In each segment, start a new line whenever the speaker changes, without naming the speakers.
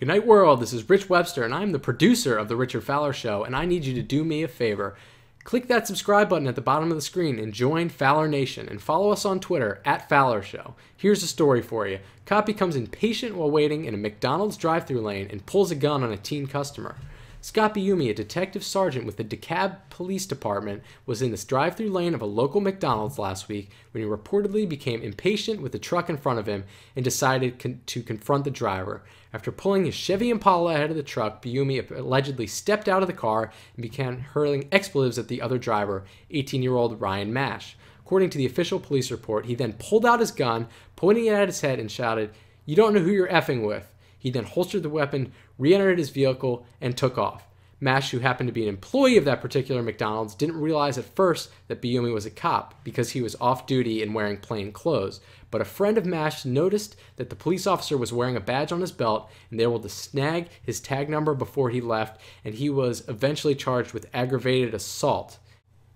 Good night, world. This is Rich Webster, and I'm the producer of The Richard Fowler Show, and I need you to do me a favor. Click that subscribe button at the bottom of the screen and join Fowler Nation, and follow us on Twitter at Fowler Show. Here's a story for you. Cop becomes impatient while waiting in a McDonald's drive-thru lane and pulls a gun on a teen customer. Scott Biumi, a detective sergeant with the DeKalb Police Department, was in this drive-thru lane of a local McDonald's last week when he reportedly became impatient with the truck in front of him and decided to confront the driver. After pulling his Chevy Impala ahead of the truck, Biumi allegedly stepped out of the car and began hurling expletives at the other driver, 18-year-old Ryan Mash. According to the official police report, he then pulled out his gun, pointing it at his head, and shouted, "You don't know who you're effing with." He then holstered the weapon, re-entered his vehicle, and took off. Mash, who happened to be an employee of that particular McDonald's, didn't realize at first that Biumi was a cop because he was off duty and wearing plain clothes. But a friend of Mash noticed that the police officer was wearing a badge on his belt, and they were able to snag his tag number before he left, and he was eventually charged with aggravated assault.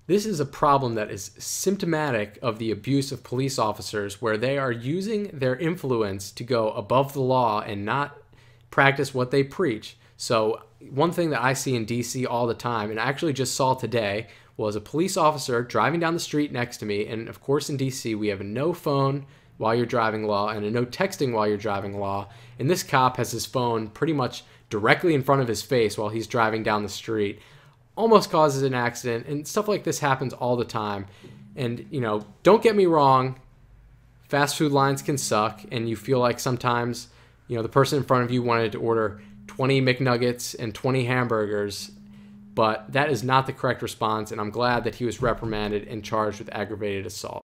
This is a problem that is symptomatic of the abuse of police officers, where they are using their influence to go above the law and not practice what they preach. So one thing that I see in DC all the time, and I actually just saw today, was a police officer driving down the street next to me. And of course in DC we have a no phone while you're driving law and a no texting while you're driving law. And this cop has his phone pretty much directly in front of his face while he's driving down the street. Almost causes an accident, and stuff like this happens all the time. And, you know, don't get me wrong, fast food lines can suck, and you feel like sometimes, you know, the person in front of you wanted to order 20 McNuggets and 20 hamburgers, but that is not the correct response, and I'm glad that he was reprimanded and charged with aggravated assault.